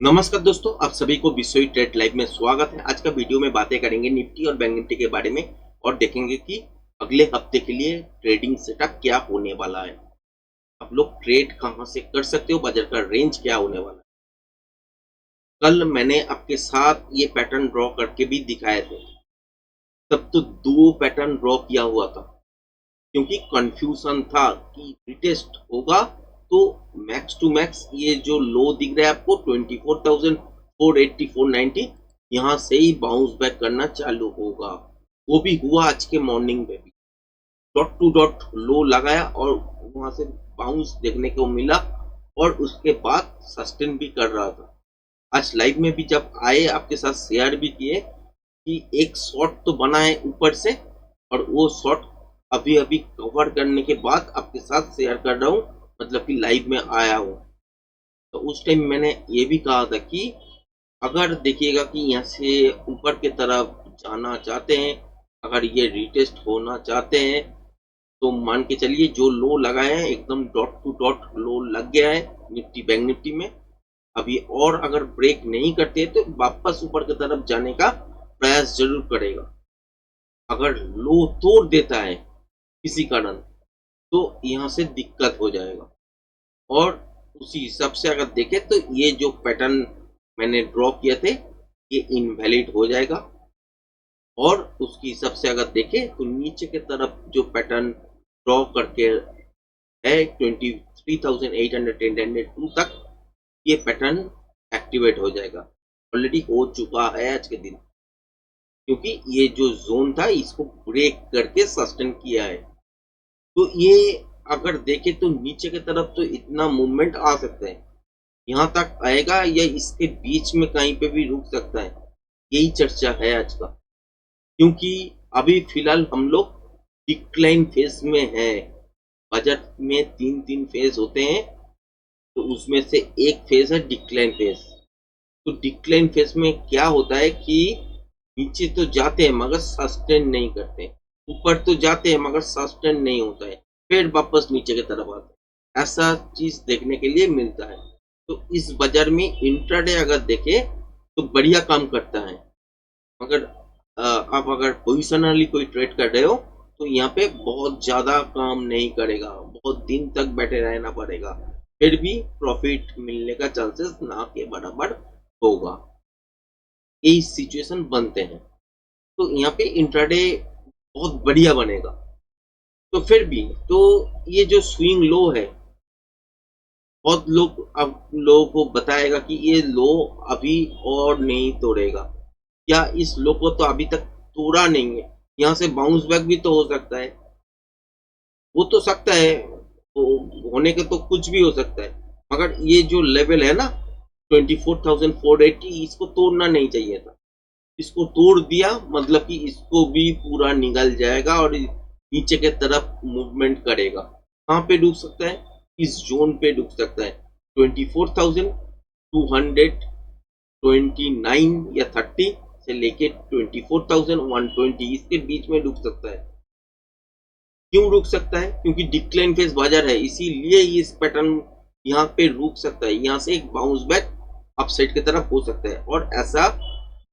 नमस्कार दोस्तों, आप सभी को विश्व ट्रेड लाइव में स्वागत है। आज का वीडियो में बातें करेंगे निफ्टी और बैंक निफ्टी के बारे में और देखेंगे कि अगले हफ्ते के लिए ट्रेडिंग सेटअप क्या होने वाला है। आप लोग ट्रेड कहां से कर सकते हो, बाजार का रेंज क्या होने वाला है। कल मैंने आपके साथ ये पैटर्न ड्रॉ करके भी दिखाए थे, तब तो दो पैटर्न ड्रॉ किया हुआ था क्योंकि कंफ्यूजन था कि रिटेस्ट होगा तो मैक्स टू मैक्स ये जो लो दिख रहा है आपको 24,480 490 यहाँ से ही बाउंस बैक करना चालू होगा। वो भी हुआ आज के मॉर्निंग में भी, डॉट टू डॉट लो लगाया और वहां से बाउंस देखने को मिला और उसके बाद सस्टेन भी कर रहा था। आज लाइव में भी जब आए आपके साथ शेयर भी किए कि एक शॉट तो बना है ऊपर से और वो शॉट अभी अभी कवर करने के बाद आपके साथ शेयर कर रहा हूँ, मतलब कि लाइव में आया हूँ। तो उस टाइम मैंने ये भी कहा था कि अगर देखिएगा कि यहाँ से ऊपर की तरफ जाना चाहते हैं, अगर ये रिटेस्ट होना चाहते हैं तो मान के चलिए जो लो लगाए हैं एकदम डॉट टू डॉट लो लग गया है निफ्टी बैंक निफ्टी में। अभी और अगर ब्रेक नहीं करते तो वापस ऊपर की तरफ जाने का प्रयास जरूर करेगा। अगर लो तोड़ देता है किसी कारण तो यहाँ से दिक्कत हो जाएगा। और उसी हिसाब से अगर देखें तो ये जो पैटर्न मैंने ड्रॉ किए थे ये इनवैलिड हो जाएगा। और उसके हिसाब से अगर देखें तो नीचे के तरफ जो पैटर्न ड्रॉ करके है 23,810 तक ये पैटर्न एक्टिवेट हो जाएगा। ऑलरेडी हो चुका है आज के दिन, क्योंकि ये जो जोन था इसको ब्रेक करके सस्टेन किया है। तो ये अगर देखें तो नीचे की तरफ तो इतना मूवमेंट आ सकता है, यहाँ तक आएगा या इसके बीच में कहीं पे भी रुक सकता है। यही चर्चा है आज का, क्योंकि अभी फिलहाल हम लोग डिक्लाइन फेज में है। बजट में तीन तीन फेज होते हैं, तो उसमें से एक फेज है डिक्लाइन फेज। तो डिक्लाइन फेज में क्या होता है कि नीचे तो जाते हैं मगर सस्टेन नहीं करते, ऊपर तो जाते हैं मगर सस्टेन नहीं होता है, फिर वापस नीचे की तरफ आते हैं। ऐसा चीज देखने के लिए मिलता है। तो इस बाजार में इंट्राडे अगर देखे तो बढ़िया काम करता है, मगर आप अगर पोजिशनली कोई ट्रेड कर रहे हो तो यहाँ पे बहुत ज्यादा काम नहीं करेगा, बहुत दिन तक बैठे रहना पड़ेगा, फिर भी प्रॉफिट मिलने का चांसेस ना के बराबर होगा। यही सिचुएशन बनते हैं। तो यहाँ पे इंट्राडे बहुत बढ़िया बनेगा। तो फिर भी तो ये जो स्विंग लो है, बहुत लोग अब लोगों को बताएगा कि ये लो अभी और नहीं तोड़ेगा, या इस लो को तो अभी तक तोड़ा नहीं है, यहाँ से बाउंस बैक भी तो हो सकता है। वो तो सकता है, तो होने के तो कुछ भी हो सकता है, मगर ये जो लेवल है ना 24,480 इसको तोड़ना नहीं चाहिए था। इसको तोड़ दिया मतलब कि इसको भी पूरा निकल जाएगा और नीचे के तरफ मूवमेंट करेगा। कहाँ पे डूब सकता है? इस जोन पे डूब सकता है 24,229 या 30 से लेके 24,120 इसके बीच में डूब सकता है। क्यों रुक सकता है? क्योंकि डिक्लाइन फेज बाजार है, इसीलिए इस पैटर्न यहाँ पे रुक सकता है। यहाँ से एक बाउंस बैक अपसाइड की तरफ हो सकता है और ऐसा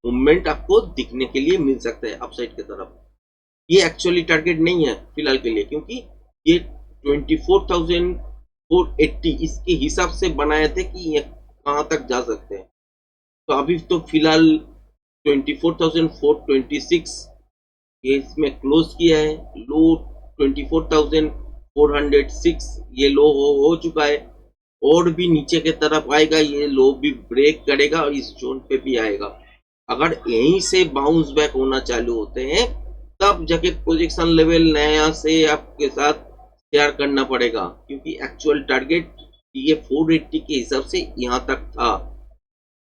मूवमेंट आपको दिखने के लिए मिल सकता है अपसाइड की तरफ। ये एक्चुअली टारगेट नहीं है फिलहाल के लिए, क्योंकि ये 24,480 इसके हिसाब से बनाए थे कि ये कहाँ तक जा सकते हैं। तो अभी तो फिलहाल 24,426 ये इसमें क्लोज किया है। लो 24,406 ये लो हो चुका है, और भी नीचे के तरफ आएगा, ये लो भी ब्रेक करेगा और इस जोन पे भी आएगा। अगर यहीं से बाउंस बैक होना चालू होते हैं तब जाके प्रोजेक्शन लेवल नया से आपके साथ शेयर करना पड़ेगा, क्योंकि एक्चुअल टारगेट ये 480 के हिसाब से यहाँ तक था,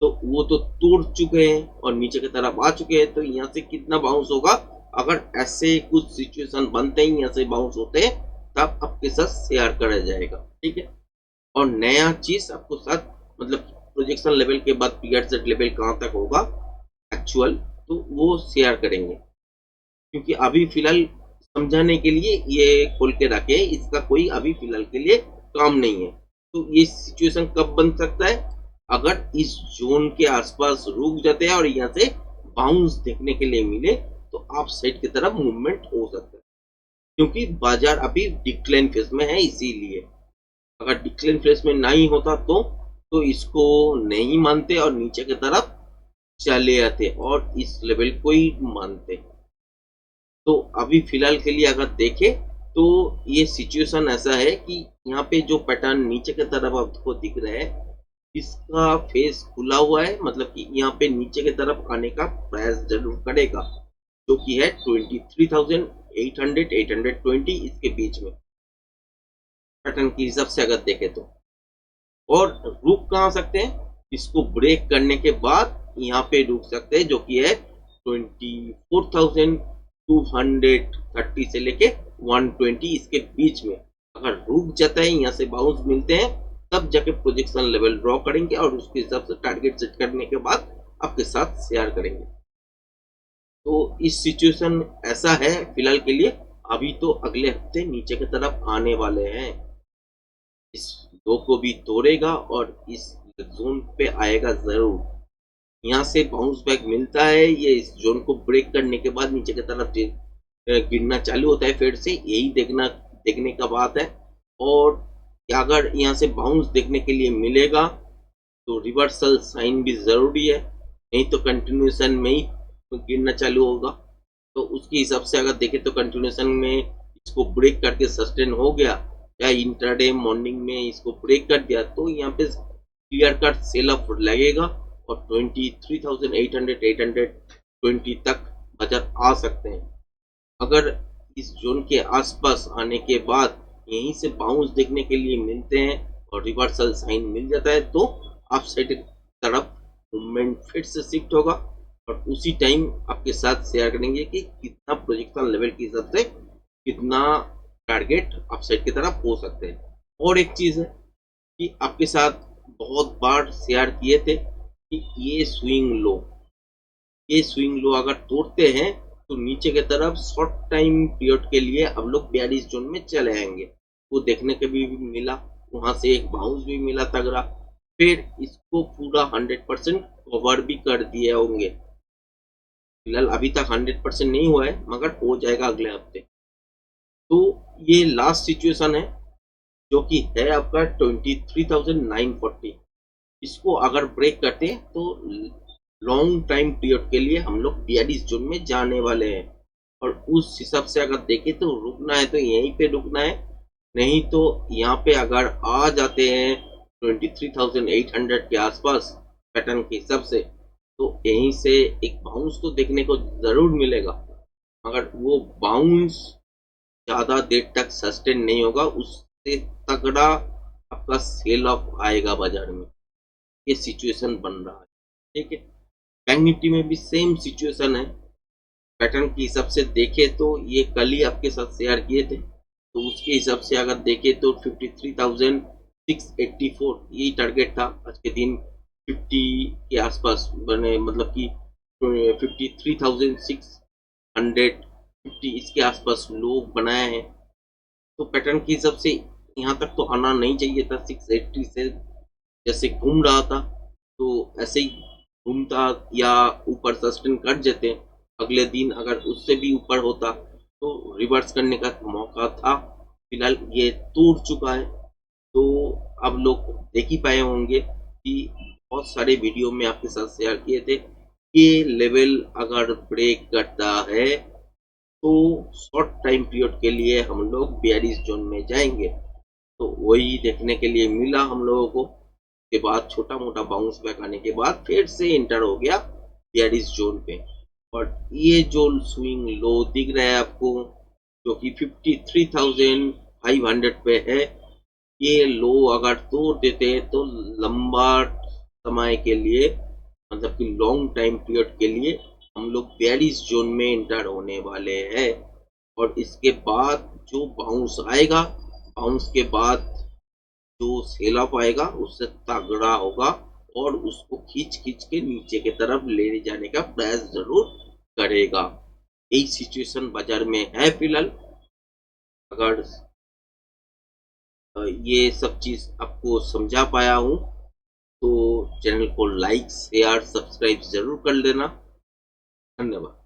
तो वो तो तोड़ चुके हैं और नीचे की तरफ आ चुके हैं। तो यहाँ से कितना बाउंस होगा? अगर ऐसे कुछ सिचुएशन बनते ही यहाँ से बाउंस होते हैं तब आपके साथ शेयर करा जाएगा, ठीक है। और नया चीज आपको साथ मतलब प्रोजेक्शन लेवल के बाद पीरियड सेट लेवल कहाँ तक होगा एक्चुअल, तो वो शेयर करेंगे। क्योंकि अभी फिलहाल समझाने के लिए ये खोल के रखे, इसका कोई अभी फिलहाल के लिए काम नहीं है। तो ये सिचुएशन कब बन सकता है? अगर इस जोन के आसपास रुक जाते हैं और यहाँ से बाउंस देखने के लिए मिले तो आप साइड की तरफ मूवमेंट हो सकता है, क्योंकि बाजार अभी डिक्लाइन फेज में है। इसीलिए अगर डिक्लाइन फेज में नहीं होता तो इसको नहीं मानते और नीचे की तरफ चले आते और इस लेवल को ही मानते। तो अभी फिलहाल के लिए अगर देखें तो ये सिचुएशन ऐसा है कि यहाँ पे जो पैटर्न नीचे की तरफ आपको दिख रहा है, इसका फेस खुला हुआ है, मतलब कि यहाँ पे नीचे की तरफ आने का प्रयास जरूर करेगा, जो कि है 23,800 820 इसके बीच में पैटर्न के हिसाब से अगर देखें तो। और रुक कहाँ सकते हैं, इसको ब्रेक करने के बाद यहाँ पे रुक सकते हैं, जो कि है 24,230 से लेके 120 इसके बीच में। अगर रुक जाता है, यहाँ से बाउंस मिलते हैं, तब जाके प्रोजेक्शन लेवल ड्रॉ करेंगे और उसके हिसाब से टारगेट सेट करने के बाद आपके साथ शेयर करेंगे। तो इस सिचुएशन ऐसा है फिलहाल के लिए। अभी तो अगले हफ्ते नीचे की तरफ आने वाले हैं, इस दो को भी तोड़ेगा और इस जोन पे आएगा जरूर। यहाँ से बाउंस बैक मिलता है, ये इस जोन को ब्रेक करने के बाद नीचे की तरफ गिरना चालू होता है फिर से, यही देखने का बात है। और अगर यहाँ से बाउंस देखने के लिए मिलेगा तो रिवर्सल साइन भी जरूरी है, नहीं तो कंटिन्यूएशन में ही गिरना चालू होगा। तो उसके हिसाब से अगर देखें तो कंटिन्यूएशन में इसको ब्रेक करके सस्टेन हो गया या इंट्राडे मॉर्निंग में इसको ब्रेक कर दिया तो यहाँ पे क्लियर कट सेल ऑफ लगेगा और 23,800 820 तक बाजार आ सकते हैं। अगर इस जोन के आसपास आने के बाद यहीं से बाउंस देखने के लिए मिलते हैं और रिवर्सल साइन मिल जाता है तो आप साइड तरफ मूवमेंट फिर से शिफ्ट होगा और उसी टाइम आपके साथ शेयर करेंगे कि कितना प्रोजेक्शन लेवल के हिसाब से कितना टारगेट अपसाइड की तरफ हो सकते हैं। और एक चीज है कि आपके साथ बहुत बार शेयर किए थे कि ये स्विंग लो अगर तोड़ते हैं तो नीचे की तरफ शॉर्ट टाइम पीरियड के लिए हम लोग 42 जोन में चले आएंगे। वो देखने के भी मिला, वहां से एक बाउंस भी मिला तगड़ा, फिर इसको पूरा 100% कवर भी कर दिए होंगे। फिलहाल अभी तक 100% नहीं हुआ है मगर हो जाएगा अगले हफ्ते। तो ये लास्ट सिचुएशन है जो कि है आपका 23,940। इसको अगर ब्रेक करते हैं तो लॉन्ग टाइम पीरियड के लिए हम लोग 42 जोन में जाने वाले हैं। और उस हिसाब से अगर देखें तो रुकना है तो यहीं पे रुकना है, नहीं तो यहाँ पे अगर आ जाते हैं 23,800 के आसपास पैटर्न के हिसाब से तो यहीं से एक बाउंस तो देखने को जरूर मिलेगा, मगर वो बाउंस ज्यादा देर तक सस्टेन नहीं होगा, उससे तगड़ा आपका सेल ऑफ आएगा बाजार में। ये सिचुएशन बन रहा है, ठीक है। बैंक निफ्टी में भी सेम सिचुएशन है। पैटर्न के हिसाब से देखे तो ये कल ही आपके साथ शेयर किए थे, तो उसके हिसाब से अगर देखे तो 53,684 यही टारगेट था आज के दिन। 50 के आसपास बने, मतलब कि 53,650 इसके आसपास लोग बनाए हैं। तो पैटर्न के हिसाब से यहाँ तक तो आना नहीं चाहिए था, 680 से जैसे घूम रहा था तो ऐसे ही घूमता या ऊपर सस्टेन कर जाते। अगले दिन अगर उससे भी ऊपर होता तो रिवर्स करने का मौका था। फिलहाल ये टूट चुका है। तो अब लोग देख ही पाए होंगे कि बहुत सारे वीडियो में आपके साथ शेयर किए थे, ये लेवल अगर ब्रेक करता है तो शॉर्ट टाइम पीरियड के लिए हम लोग 42 जोन में जाएंगे। तो वही देखने के लिए मिला हम लोगों को। के बाद छोटा मोटा बाउंस बैक आने के बाद फिर से इंटर हो गया 42 जोन पे। और ये जो स्विंग लो दिख रहा है आपको, जो कि 53,500 पे है, ये लो अगर तोड़ देते हैं तो लंबा समय के लिए, मतलब कि लॉन्ग टाइम पीरियड के लिए हम लोग 42 जोन में इंटर होने वाले हैं। और इसके बाद जो बाउंस आएगा, बाउंस के बाद जो सेल ऑफ आएगा उससे तगड़ा होगा और उसको खींच खींच के नीचे की तरफ ले जाने का प्रयास जरूर करेगा। यही सिचुएशन बाजार में है फिलहाल। अगर ये सब चीज आपको समझा पाया हूँ तो चैनल को लाइक शेयर सब्सक्राइब जरूर कर लेना। धन्यवाद।